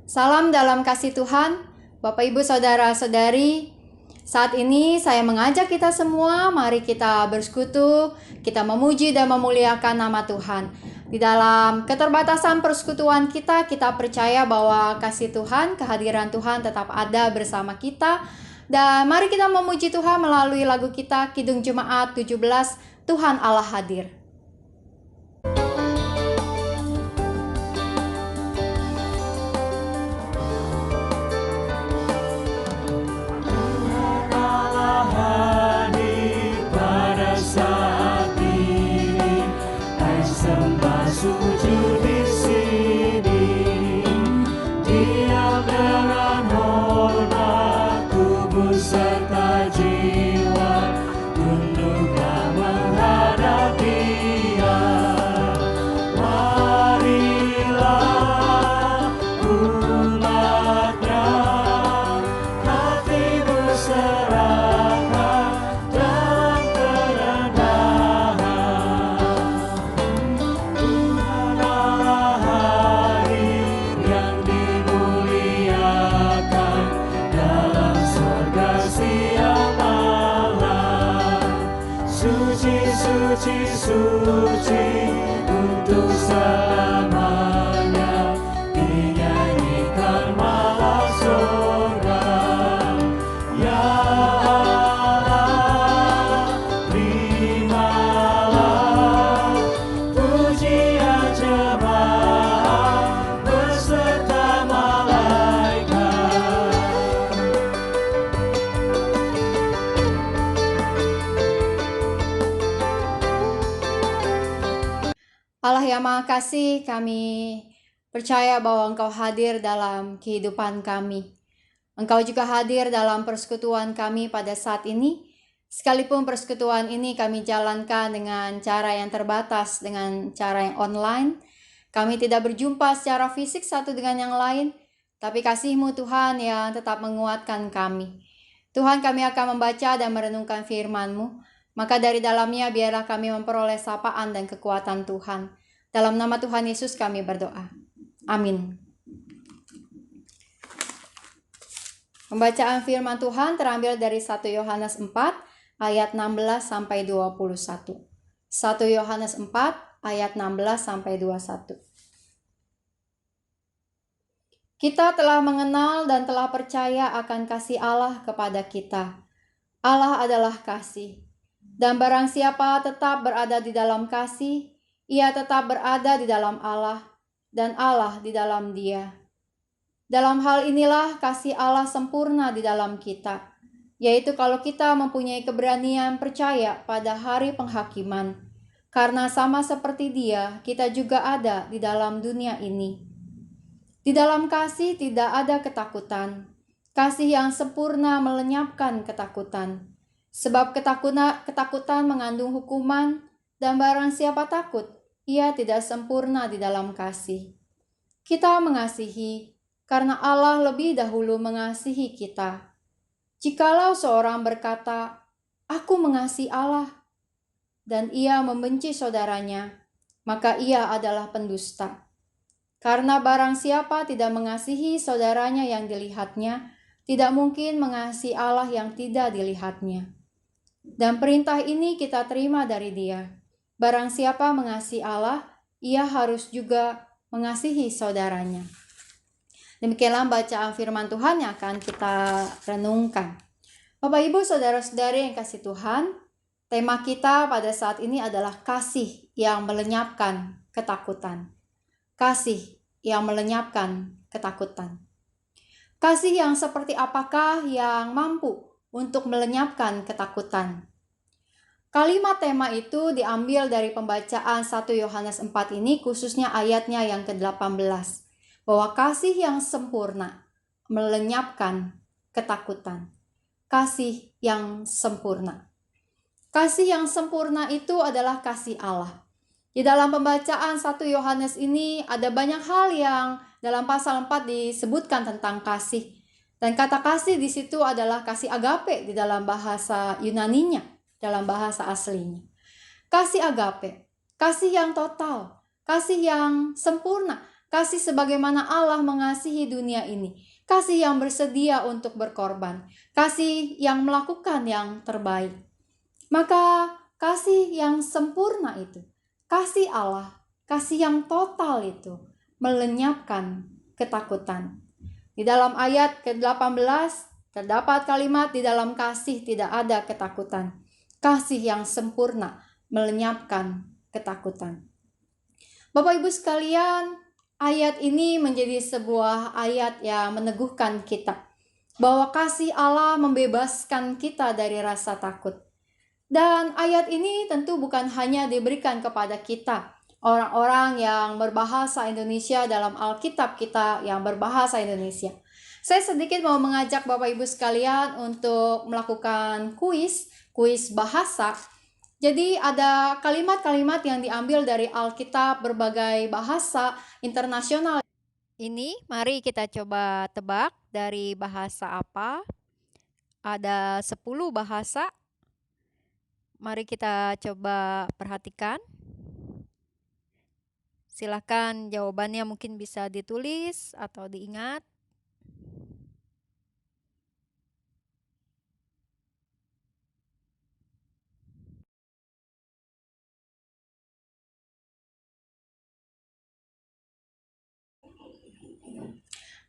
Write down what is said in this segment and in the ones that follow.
Salam dalam kasih Tuhan, Bapak Ibu Saudara-saudari. Saat ini saya mengajak kita semua, mari kita bersekutu, kita memuji dan memuliakan nama Tuhan. Di dalam keterbatasan persekutuan kita percaya bahwa kasih Tuhan, kehadiran Tuhan tetap ada bersama kita. Dan mari kita memuji Tuhan melalui lagu kita, Kidung Jemaat 17, Tuhan Allah hadir. Sujud di sini, diam dengan hormat, tubuh serta jiwa, tunduklah menghadap Dia. Marilah umat-Nya, hati berserahkan dalam kerendahan. Suci, suci untuk selamanya, dinyanyikan malam surga. Ya Allah, terimalah pujian jemaat beserta malaikat. Allah yang Maha Kasih, kami percaya bahwa Engkau hadir dalam kehidupan kami. Engkau juga hadir dalam persekutuan kami pada saat ini. Sekalipun persekutuan ini kami jalankan dengan cara yang terbatas, dengan cara yang online. Kami tidak berjumpa secara fisik satu dengan yang lain, tapi kasih-Mu Tuhan yang tetap menguatkan kami. Tuhan, kami akan membaca dan merenungkan firman-Mu. Maka dari dalamnya biarlah kami memperoleh sapaan dan kekuatan Tuhan. Dalam nama Tuhan Yesus kami berdoa. Amin. Pembacaan firman Tuhan terambil dari 1 Yohanes 4 ayat 16 sampai 21. 1 Yohanes 4 ayat 16 sampai 21. Kita telah mengenal dan telah percaya akan kasih Allah kepada kita. Allah adalah kasih. Dan barang siapa tetap berada di dalam kasih, ia tetap berada di dalam Allah, dan Allah di dalam dia. Dalam hal inilah kasih Allah sempurna di dalam kita, yaitu kalau kita mempunyai keberanian percaya pada hari penghakiman. Karena sama seperti Dia, kita juga ada di dalam dunia ini. Di dalam kasih tidak ada ketakutan. Kasih yang sempurna melenyapkan ketakutan. Sebab ketakutan mengandung hukuman, dan barang siapa takut, ia tidak sempurna di dalam kasih. Kita mengasihi, karena Allah lebih dahulu mengasihi kita. Jikalau seorang berkata, "Aku mengasihi Allah," dan ia membenci saudaranya, maka ia adalah pendusta. Karena barang siapa tidak mengasihi saudaranya yang dilihatnya, tidak mungkin mengasihi Allah yang tidak dilihatnya. Dan perintah ini kita terima dari Dia. Barang siapa mengasihi Allah, ia harus juga mengasihi saudaranya. Demikianlah bacaan firman Tuhan yang akan kita renungkan. Bapak Ibu Saudara-saudari yang kasih Tuhan, tema kita pada saat ini adalah kasih yang melenyapkan ketakutan. Kasih yang melenyapkan ketakutan. Kasih yang seperti apakah yang mampu untuk melenyapkan ketakutan? Kalimat tema itu diambil dari pembacaan 1 Yohanes 4 ini, khususnya ayatnya yang ke-18. Bahwa kasih yang sempurna melenyapkan ketakutan. Kasih yang sempurna. Kasih yang sempurna itu adalah kasih Allah. Di dalam pembacaan 1 Yohanes ini ada banyak hal yang dalam pasal 4 disebutkan tentang kasih. Dan kata kasih di situ adalah kasih agape di dalam bahasa Yunaninya, dalam bahasa aslinya. Kasih agape, kasih yang total, kasih yang sempurna, Kasih sebagaimana Allah mengasihi dunia ini. Kasih yang bersedia untuk berkorban. Kasih yang melakukan yang terbaik. Maka kasih yang sempurna itu, kasih Allah, kasih yang total itu, melenyapkan ketakutan. Di dalam ayat ke-18 terdapat kalimat, di dalam kasih tidak ada ketakutan. Kasih yang sempurna melenyapkan ketakutan. Bapak Ibu sekalian, ayat ini menjadi sebuah ayat yang meneguhkan kita bahwa kasih Allah membebaskan kita dari rasa takut. Dan ayat ini tentu bukan hanya diberikan kepada kita, orang-orang yang berbahasa Indonesia dalam Alkitab kita yang berbahasa Indonesia. Saya sedikit mau mengajak Bapak Ibu sekalian untuk melakukan kuis bahasa. Jadi ada kalimat-kalimat yang diambil dari Alkitab berbagai bahasa internasional. Ini mari kita coba tebak dari bahasa apa. Ada 10 bahasa. Mari kita coba perhatikan. Silakan jawabannya mungkin bisa ditulis atau diingat.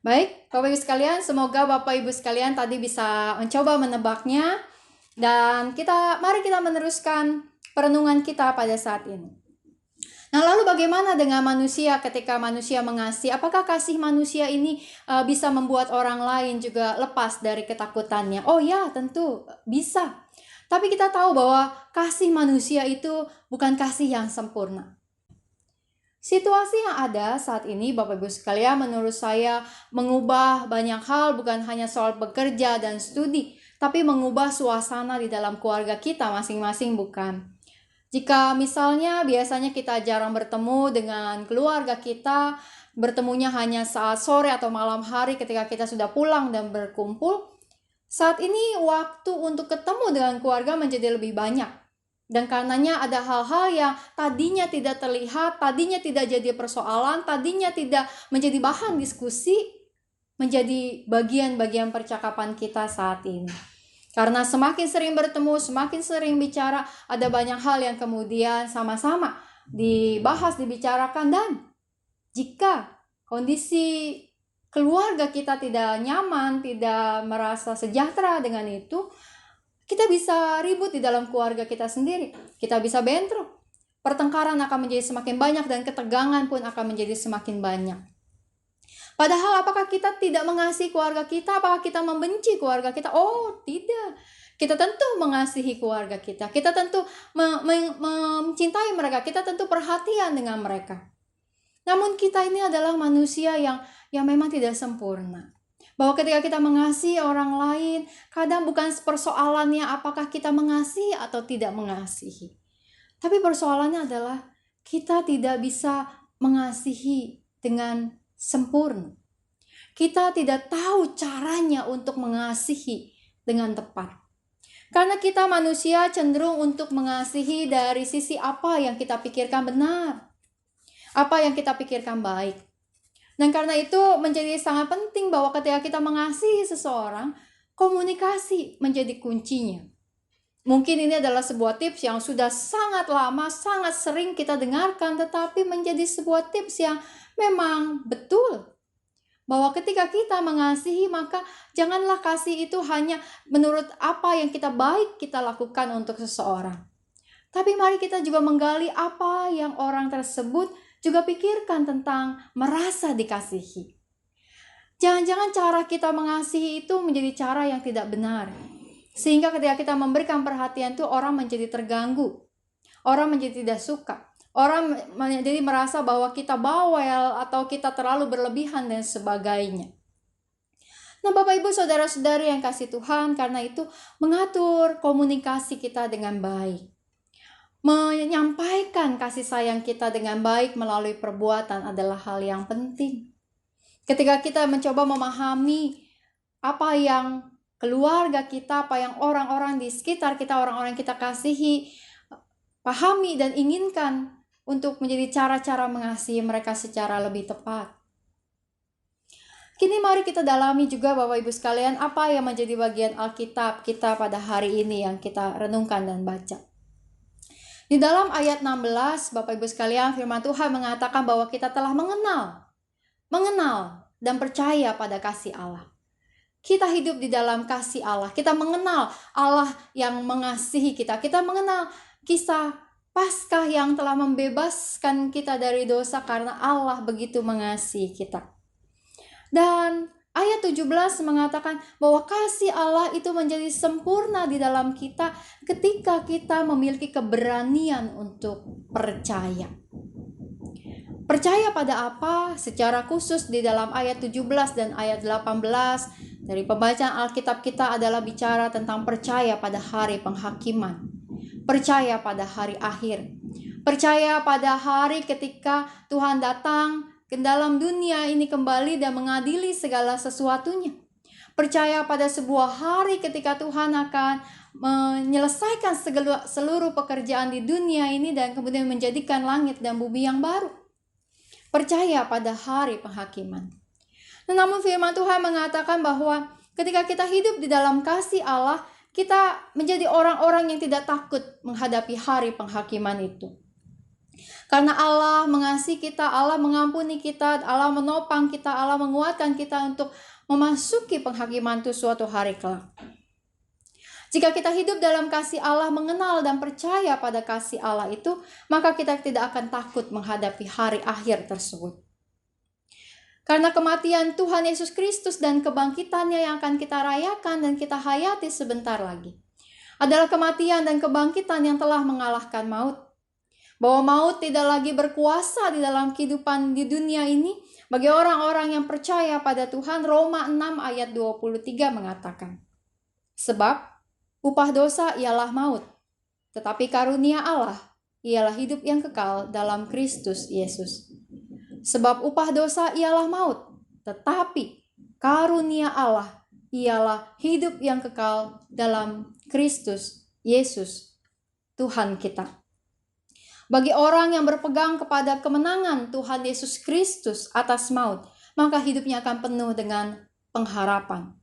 Baik, Bapak Ibu sekalian, semoga Bapak Ibu sekalian tadi bisa mencoba menebaknya. Dan mari kita meneruskan perenungan kita pada saat ini. Nah, lalu bagaimana dengan manusia ketika manusia mengasihi? Apakah kasih manusia ini bisa membuat orang lain juga lepas dari ketakutannya? Oh ya, tentu bisa. Tapi kita tahu bahwa kasih manusia itu bukan kasih yang sempurna. Situasi yang ada saat ini, Bapak Ibu sekalian, menurut saya mengubah banyak hal, bukan hanya soal bekerja dan studi, tapi mengubah suasana di dalam keluarga kita masing-masing, bukan? Jika misalnya biasanya kita jarang bertemu dengan keluarga kita, bertemunya hanya saat sore atau malam hari ketika kita sudah pulang dan berkumpul, saat ini waktu untuk ketemu dengan keluarga menjadi lebih banyak. Dan karenanya ada hal-hal yang tadinya tidak terlihat, tadinya tidak jadi persoalan, tadinya tidak menjadi bahan diskusi, menjadi bagian-bagian percakapan kita saat ini. Karena semakin sering bertemu, semakin sering bicara, ada banyak hal yang kemudian sama-sama dibahas, dibicarakan. Dan jika kondisi keluarga kita tidak nyaman, tidak merasa sejahtera dengan itu, kita bisa ribut di dalam keluarga kita sendiri. Kita bisa bentrok. Pertengkaran akan menjadi semakin banyak dan ketegangan pun akan menjadi semakin banyak. Padahal apakah kita tidak mengasihi keluarga kita? Apakah kita membenci keluarga kita? Oh, tidak. Kita tentu mengasihi keluarga kita. Kita tentu mencintai mereka. Kita tentu perhatian dengan mereka. Namun kita ini adalah manusia yang memang tidak sempurna. Bahwa ketika kita mengasihi orang lain, kadang bukan persoalannya apakah kita mengasihi atau tidak mengasihi. Tapi persoalannya adalah kita tidak bisa mengasihi dengan sempurna. Kita tidak tahu caranya untuk mengasihi dengan tepat. Karena kita manusia cenderung untuk mengasihi dari sisi apa yang kita pikirkan benar, apa yang kita pikirkan baik. Dan karena itu menjadi sangat penting bahwa ketika kita mengasihi seseorang, komunikasi menjadi kuncinya. Mungkin ini adalah sebuah tips yang sudah sangat lama, sangat sering kita dengarkan, tetapi menjadi sebuah tips yang memang betul. Bahwa ketika kita mengasihi, maka janganlah kasih itu hanya menurut apa yang kita lakukan untuk seseorang. Tapi mari kita juga menggali apa yang orang tersebut juga pikirkan tentang merasa dikasihi. Jangan-jangan cara kita mengasihi itu menjadi cara yang tidak benar. Sehingga ketika kita memberikan perhatian itu orang menjadi terganggu. Orang menjadi tidak suka. Orang menjadi merasa bahwa kita bawel atau kita terlalu berlebihan dan sebagainya. Nah, Bapak Ibu saudara-saudari yang kasih Tuhan, karena itu mengatur komunikasi kita dengan baik. Menyampaikan kasih sayang kita dengan baik melalui perbuatan adalah hal yang penting. Ketika kita mencoba memahami apa yang keluarga kita, apa yang orang-orang di sekitar kita, orang-orang yang kita kasihi, pahami dan inginkan untuk menjadi cara-cara mengasihi mereka secara lebih tepat. Kini mari kita dalami juga Bapak Ibu sekalian apa yang menjadi bagian Alkitab kita pada hari ini yang kita renungkan dan baca. Di dalam ayat 16 Bapak Ibu sekalian firman Tuhan mengatakan bahwa kita telah mengenal dan percaya pada kasih Allah. Kita hidup di dalam kasih Allah. Kita mengenal Allah yang mengasihi kita. Kita mengenal kisah Paskah yang telah membebaskan kita dari dosa karena Allah begitu mengasihi kita. Dan ayat 17 mengatakan bahwa kasih Allah itu menjadi sempurna di dalam kita ketika kita memiliki keberanian untuk percaya. Percaya pada apa? Secara khusus di dalam ayat 17 dan ayat 18 dari pembacaan Alkitab kita adalah bicara tentang percaya pada hari penghakiman. Percaya pada hari akhir. Percaya pada hari ketika Tuhan datang ke dalam dunia ini kembali dan mengadili segala sesuatunya. Percaya pada sebuah hari ketika Tuhan akan menyelesaikan seluruh pekerjaan di dunia ini dan kemudian menjadikan langit dan bumi yang baru. Percaya pada hari penghakiman. Namun firman Tuhan mengatakan bahwa ketika kita hidup di dalam kasih Allah, kita menjadi orang-orang yang tidak takut menghadapi hari penghakiman itu. Karena Allah mengasihi kita, Allah mengampuni kita, Allah menopang kita, Allah menguatkan kita untuk memasuki penghakiman itu suatu hari kelak. Jika kita hidup dalam kasih Allah, mengenal dan percaya pada kasih Allah itu, maka kita tidak akan takut menghadapi hari akhir tersebut. Karena kematian Tuhan Yesus Kristus dan kebangkitannya yang akan kita rayakan dan kita hayati sebentar lagi adalah kematian dan kebangkitan yang telah mengalahkan maut. Bahwa maut tidak lagi berkuasa di dalam kehidupan di dunia ini bagi orang-orang yang percaya pada Tuhan. Roma 6 ayat 23 mengatakan, sebab upah dosa ialah maut, tetapi karunia Allah ialah hidup yang kekal dalam Kristus Yesus. Sebab upah dosa ialah maut, tetapi karunia Allah ialah hidup yang kekal dalam Kristus Yesus, Tuhan kita. Bagi orang yang berpegang kepada kemenangan Tuhan Yesus Kristus atas maut, maka hidupnya akan penuh dengan pengharapan.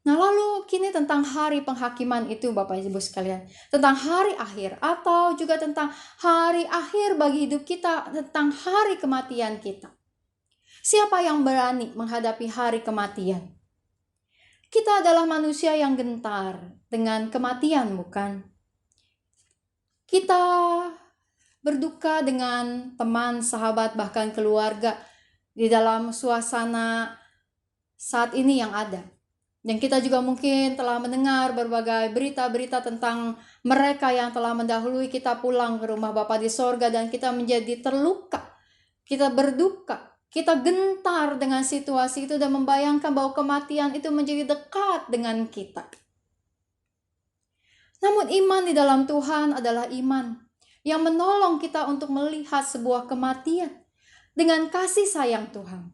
Nah, lalu kini tentang hari penghakiman itu Bapak Ibu sekalian, tentang hari akhir atau juga tentang hari akhir bagi hidup kita, tentang hari kematian kita. Siapa yang berani menghadapi hari kematian? Kita adalah manusia yang gentar dengan kematian, bukan? Kita berduka dengan teman, sahabat, bahkan keluarga di dalam suasana saat ini yang ada. Dan kita juga mungkin telah mendengar berbagai berita-berita tentang mereka yang telah mendahului kita pulang ke rumah Bapa di sorga, dan kita menjadi terluka, kita berduka, kita gentar dengan situasi itu dan membayangkan bahwa kematian itu menjadi dekat dengan kita. Namun iman di dalam Tuhan adalah iman yang menolong kita untuk melihat sebuah kematian dengan kasih sayang Tuhan.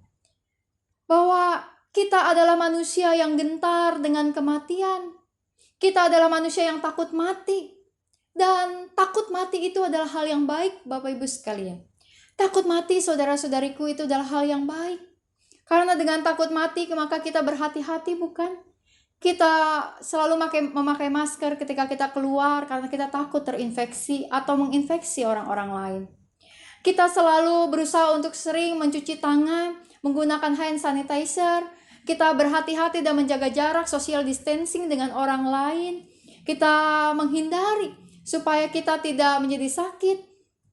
Bahwa kita adalah manusia yang gentar dengan kematian. Kita adalah manusia yang takut mati. Dan takut mati itu adalah hal yang baik Bapak Ibu sekalian. Takut mati saudara-saudariku itu adalah hal yang baik. Karena dengan takut mati maka kita berhati-hati, bukan? Kita selalu memakai masker ketika kita keluar karena kita takut terinfeksi atau menginfeksi orang-orang lain. Kita selalu berusaha untuk sering mencuci tangan, menggunakan hand sanitizer. Kita berhati-hati dan menjaga jarak social distancing dengan orang lain. Kita menghindari supaya kita tidak menjadi sakit.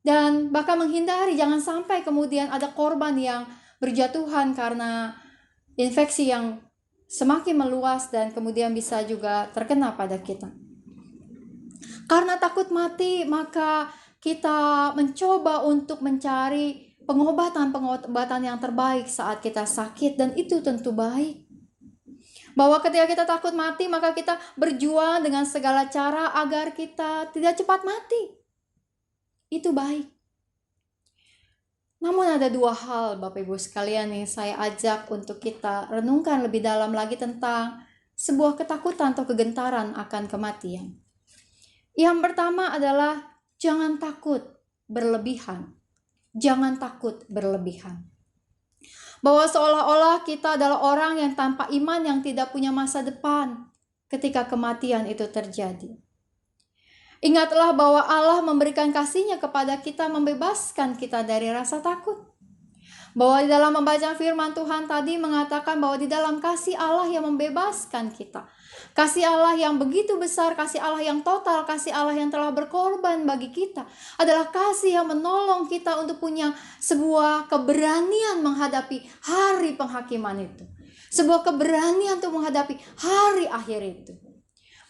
Dan bahkan menghindari jangan sampai kemudian ada korban yang berjatuhan karena infeksi yang semakin meluas dan kemudian bisa juga terkena pada kita. Karena takut mati, maka kita mencoba untuk mencari pengobatan yang terbaik saat kita sakit, dan itu tentu baik. Bahwa ketika kita takut mati, maka kita berjuang dengan segala cara agar kita tidak cepat mati. Itu baik. Namun ada dua hal Bapak Ibu sekalian yang saya ajak untuk kita renungkan lebih dalam lagi tentang sebuah ketakutan atau kegentaran akan kematian. Yang pertama adalah jangan takut berlebihan. Jangan takut berlebihan. Bahwa seolah-olah kita adalah orang yang tanpa iman, yang tidak punya masa depan ketika kematian itu terjadi. Ingatlah bahwa Allah memberikan kasih-Nya kepada kita, membebaskan kita dari rasa takut. Bahwa di dalam membaca firman Tuhan tadi mengatakan bahwa di dalam kasih Allah yang membebaskan kita. Kasih Allah yang begitu besar, kasih Allah yang total, kasih Allah yang telah berkorban bagi kita. Adalah kasih yang menolong kita untuk punya sebuah keberanian menghadapi hari penghakiman itu. Sebuah keberanian untuk menghadapi hari akhir itu.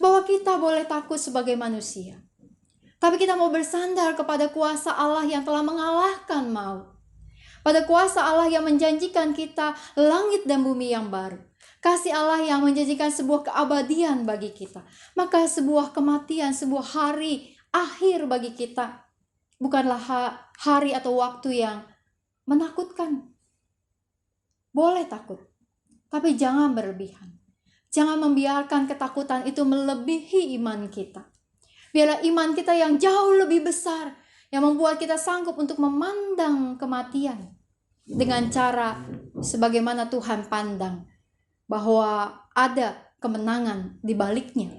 Bahwa kita boleh takut sebagai manusia. Tapi kita mau bersandar kepada kuasa Allah yang telah mengalahkan maut. Pada kuasa Allah yang menjanjikan kita langit dan bumi yang baru. Kasih Allah yang menjanjikan sebuah keabadian bagi kita. Maka sebuah kematian, sebuah hari akhir bagi kita bukanlah hari atau waktu yang menakutkan. Boleh takut, tapi jangan berlebihan. Jangan membiarkan ketakutan itu melebihi iman kita. Biarlah iman kita yang jauh lebih besar, yang membuat kita sanggup untuk memandang kematian dengan cara sebagaimana Tuhan pandang, bahwa ada kemenangan di baliknya.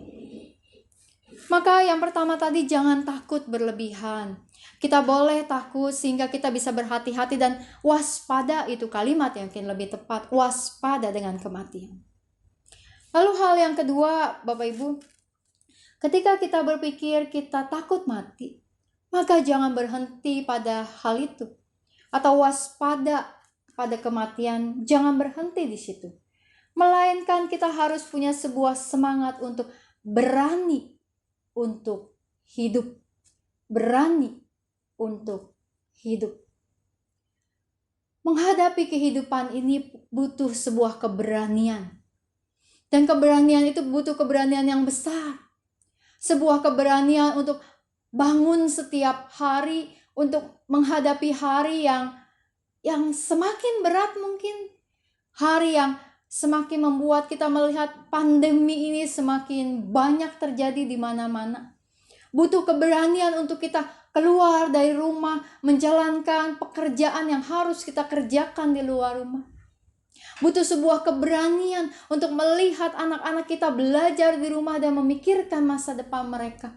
Maka yang pertama tadi, jangan takut berlebihan. Kita boleh takut sehingga kita bisa berhati-hati dan waspada, itu kalimat yang mungkin lebih tepat, waspada dengan kematian. Lalu hal yang kedua, Bapak Ibu, ketika kita berpikir kita takut mati, maka jangan berhenti pada hal itu. Atau waspada pada kematian, jangan berhenti di situ. Melainkan kita harus punya sebuah semangat untuk berani untuk hidup. Berani untuk hidup. Menghadapi kehidupan ini butuh sebuah keberanian. Dan keberanian itu butuh keberanian yang besar. Sebuah keberanian untuk bangun setiap hari, untuk menghadapi hari yang semakin berat mungkin. Hari yang semakin membuat kita melihat pandemi ini semakin banyak terjadi di mana-mana. Butuh keberanian untuk kita keluar dari rumah, menjalankan pekerjaan yang harus kita kerjakan di luar rumah. Butuh sebuah keberanian untuk melihat anak-anak kita belajar di rumah dan memikirkan masa depan mereka.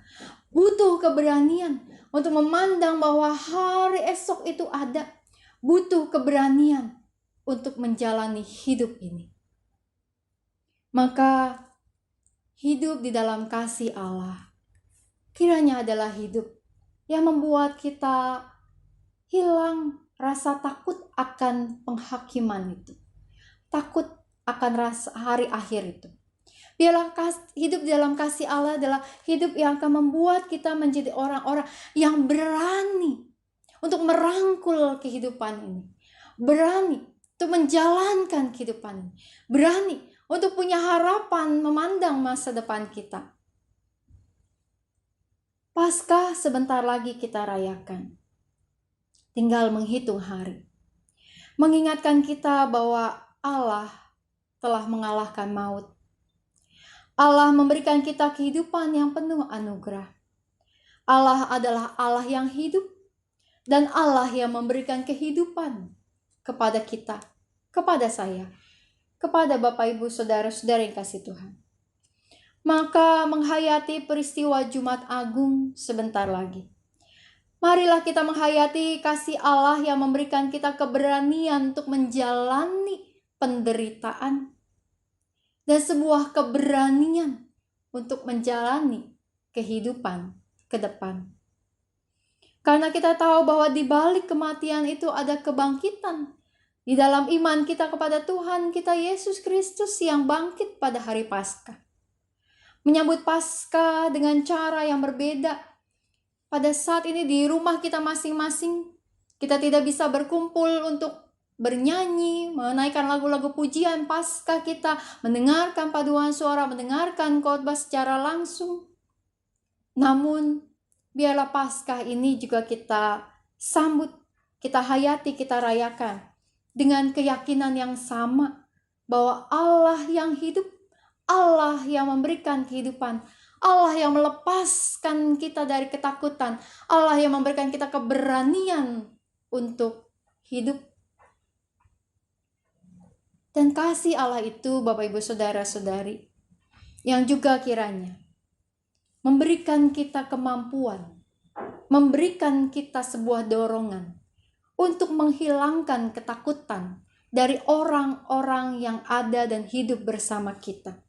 Butuh keberanian untuk memandang bahwa hari esok itu ada. Butuh keberanian untuk menjalani hidup ini. Maka hidup di dalam kasih Allah kiranya adalah hidup yang membuat kita hilang rasa takut akan penghakiman itu. Takut akan rasa hari akhir itu. Biarlah hidup di dalam kasih Allah adalah hidup yang akan membuat kita menjadi orang-orang yang berani untuk merangkul kehidupan ini. Berani untuk menjalankan kehidupan ini. Berani untuk punya harapan memandang masa depan kita. Paskah sebentar lagi kita rayakan. Tinggal menghitung hari. Mengingatkan kita bahwa Allah telah mengalahkan maut. Allah memberikan kita kehidupan yang penuh anugerah. Allah adalah Allah yang hidup. Dan Allah yang memberikan kehidupan kepada kita, kepada saya, kepada Bapak Ibu Saudara-saudara yang kasih Tuhan. Maka menghayati peristiwa Jumat Agung sebentar lagi. Marilah kita menghayati kasih Allah yang memberikan kita keberanian untuk menjalani penderitaan. Dan sebuah keberanian untuk menjalani kehidupan ke depan. Karena kita tahu bahwa di balik kematian itu ada kebangkitan. Di dalam iman kita kepada Tuhan kita Yesus Kristus yang bangkit pada hari Paskah. Menyambut Paskah dengan cara yang berbeda. Pada saat ini di rumah kita masing-masing, kita tidak bisa berkumpul untuk bernyanyi, menaikkan lagu-lagu pujian Paskah kita, mendengarkan paduan suara, mendengarkan khotbah secara langsung. Namun, biarlah Paskah ini juga kita sambut, kita hayati, kita rayakan dengan keyakinan yang sama bahwa Allah yang hidup, Allah yang memberikan kehidupan, Allah yang melepaskan kita dari ketakutan, Allah yang memberikan kita keberanian untuk hidup. Dan kasih Allah itu, Bapak Ibu Saudara-saudari, yang juga kiranya memberikan kita kemampuan, memberikan kita sebuah dorongan untuk menghilangkan ketakutan dari orang-orang yang ada dan hidup bersama kita.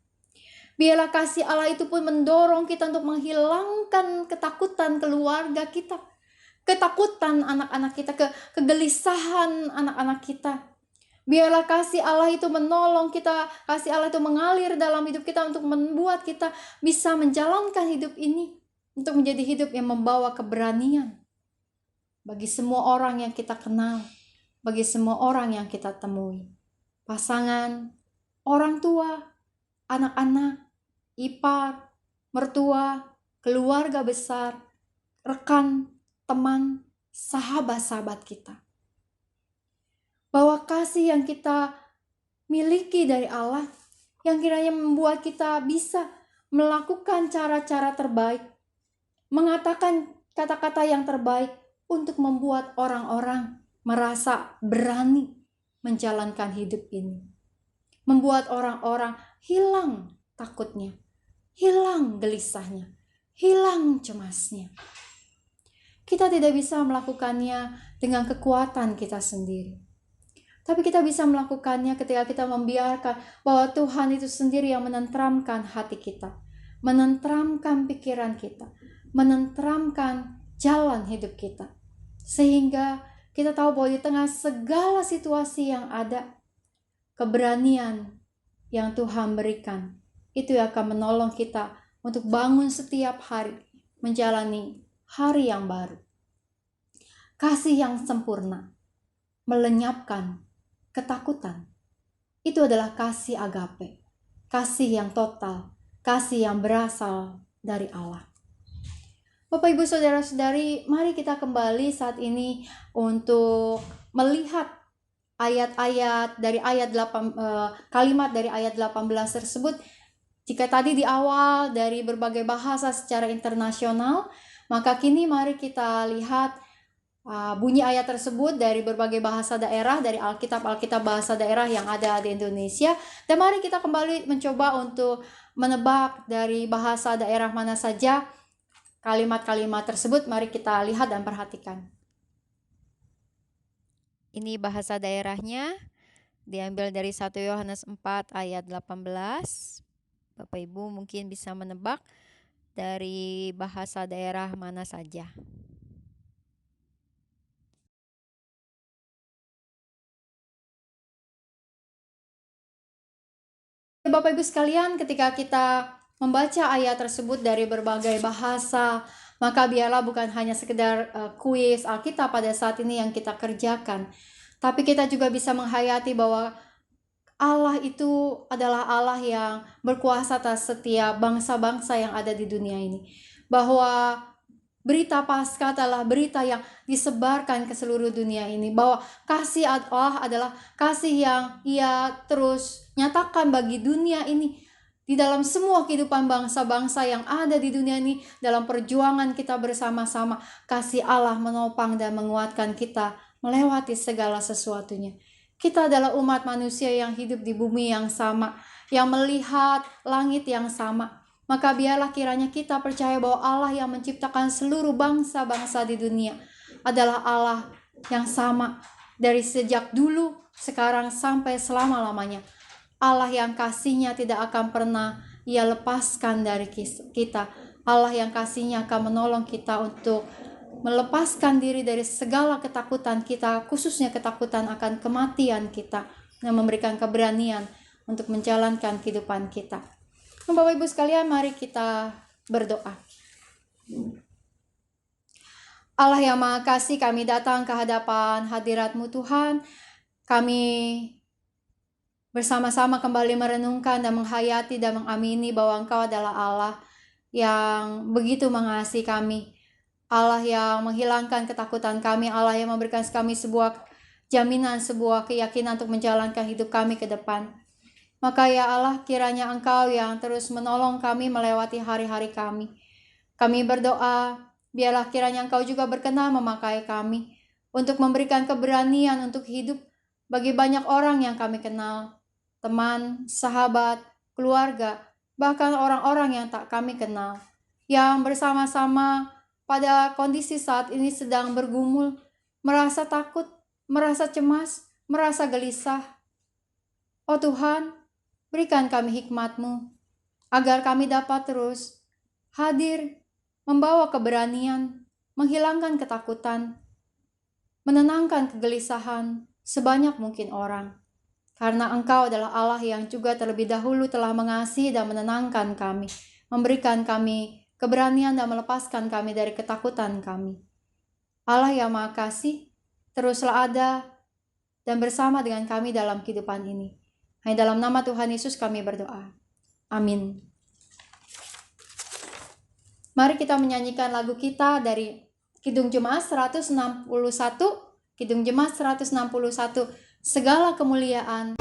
Biarlah kasih Allah itu pun mendorong kita untuk menghilangkan ketakutan keluarga kita, ketakutan anak-anak kita, kegelisahan anak-anak kita. Biarlah kasih Allah itu menolong kita, kasih Allah itu mengalir dalam hidup kita untuk membuat kita bisa menjalankan hidup ini, untuk menjadi hidup yang membawa keberanian bagi semua orang yang kita kenal, bagi semua orang yang kita temui. Pasangan, orang tua, anak-anak, ipar, mertua, keluarga besar, rekan, teman, sahabat-sahabat kita. Bahwa kasih yang kita miliki dari Allah, yang kiranya membuat kita bisa melakukan cara-cara terbaik, mengatakan kata-kata yang terbaik untuk membuat orang-orang merasa berani menjalankan hidup ini. Membuat orang-orang hilang takutnya, hilang gelisahnya, hilang cemasnya. Kita tidak bisa melakukannya dengan kekuatan kita sendiri. Tapi kita bisa melakukannya ketika kita membiarkan bahwa Tuhan itu sendiri yang menenteramkan hati kita, menenteramkan pikiran kita, menenteramkan jalan hidup kita. Sehingga kita tahu bahwa di tengah segala situasi yang ada, keberanian yang Tuhan berikan itu akan menolong kita untuk bangun setiap hari, menjalani hari yang baru. Kasih yang sempurna melenyapkan ketakutan. Itu adalah kasih agape, kasih yang total, kasih yang berasal dari Allah. Bapak Ibu Saudara-saudari, mari kita kembali saat ini untuk melihat ayat-ayat dari kalimat dari ayat 18 tersebut. Jika tadi di awal dari berbagai bahasa secara internasional, maka kini mari kita lihat bunyi ayat tersebut dari berbagai bahasa daerah, dari Alkitab bahasa daerah yang ada di Indonesia. Dan mari kita kembali mencoba untuk menebak dari bahasa daerah mana saja kalimat-kalimat tersebut. Mari kita lihat dan perhatikan. Ini bahasa daerahnya, diambil dari 1 Yohanes 4 ayat 18. Bapak Ibu mungkin bisa menebak dari bahasa daerah mana saja. Bapak Ibu sekalian, ketika kita membaca ayat tersebut dari berbagai bahasa, maka biarlah bukan hanya sekedar kuis Alkitab pada saat ini yang kita kerjakan, tapi kita juga bisa menghayati bahwa Allah itu adalah Allah yang berkuasa atas setiap bangsa-bangsa yang ada di dunia ini. Bahwa berita Paskah adalah berita yang disebarkan ke seluruh dunia ini. Bahwa kasih Allah adalah kasih yang Ia terus nyatakan bagi dunia ini. Di dalam semua kehidupan bangsa-bangsa yang ada di dunia ini, dalam perjuangan kita bersama-sama, kasih Allah menopang dan menguatkan kita melewati segala sesuatunya. Kita adalah umat manusia yang hidup di bumi yang sama, yang melihat langit yang sama. Maka biarlah kiranya kita percaya bahwa Allah yang menciptakan seluruh bangsa-bangsa di dunia adalah Allah yang sama dari sejak dulu, sekarang sampai selama-lamanya. Allah yang kasih-Nya tidak akan pernah Ia lepaskan dari kita. Allah yang kasih-Nya akan menolong kita untuk melepaskan diri dari segala ketakutan kita, khususnya ketakutan akan kematian kita, yang memberikan keberanian untuk menjalankan kehidupan kita. Bapak Ibu sekalian, mari kita berdoa. Allah yang Maha Kasih, kami datang ke hadapan hadirat-Mu Tuhan. Kami bersama-sama kembali merenungkan dan menghayati dan mengamini bahwa Engkau adalah Allah yang begitu mengasihi kami. Allah yang menghilangkan ketakutan kami, Allah yang memberikan kami sebuah jaminan, sebuah keyakinan untuk menjalankan hidup kami ke depan. Maka ya Allah, kiranya Engkau yang terus menolong kami melewati hari-hari kami. Kami berdoa, biarlah kiranya Engkau juga berkenan memakai kami untuk memberikan keberanian untuk hidup bagi banyak orang yang kami kenal, teman, sahabat, keluarga, bahkan orang-orang yang tak kami kenal, yang bersama-sama pada kondisi saat ini sedang bergumul, merasa takut, merasa cemas, merasa gelisah. Oh Tuhan, berikan kami hikmat-Mu, agar kami dapat terus hadir, membawa keberanian, menghilangkan ketakutan, menenangkan kegelisahan sebanyak mungkin orang. Karena Engkau adalah Allah yang juga terlebih dahulu telah mengasihi dan menenangkan kami, memberikan kami keberanian dan melepaskan kami dari ketakutan kami. Allah yang Maha Kasih, teruslah ada dan bersama dengan kami dalam kehidupan ini. Hanya dalam nama Tuhan Yesus kami berdoa. Amin. Mari kita menyanyikan lagu kita dari Kidung Jemaat 161, Kidung Jemaat 161, Segala Kemuliaan.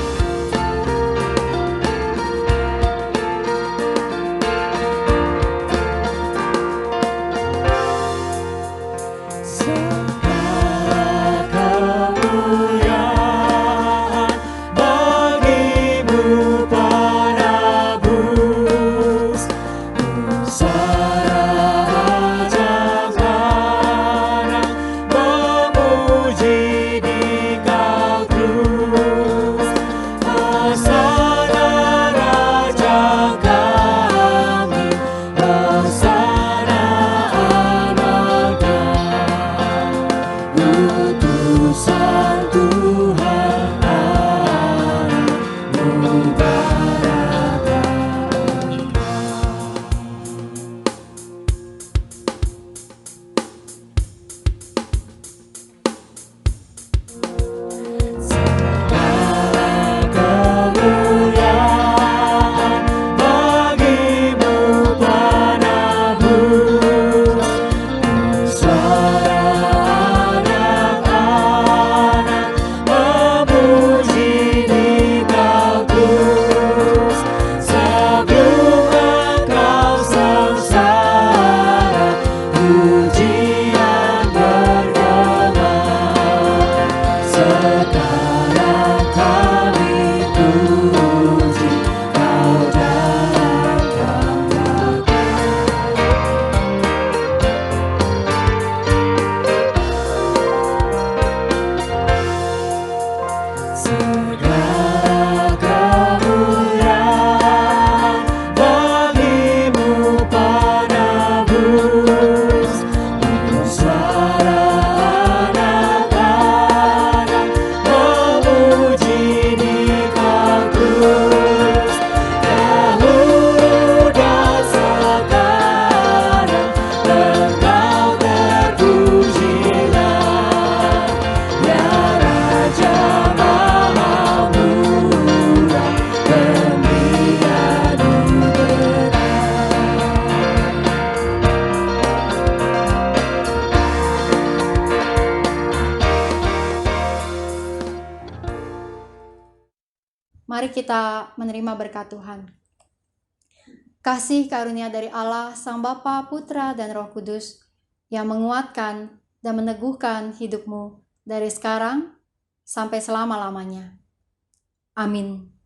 Mari kita menerima berkat Tuhan. Kasih karunia dari Allah, Sang Bapa, Putra, dan Roh Kudus, yang menguatkan dan meneguhkan hidupmu dari sekarang sampai selama-lamanya. Amin.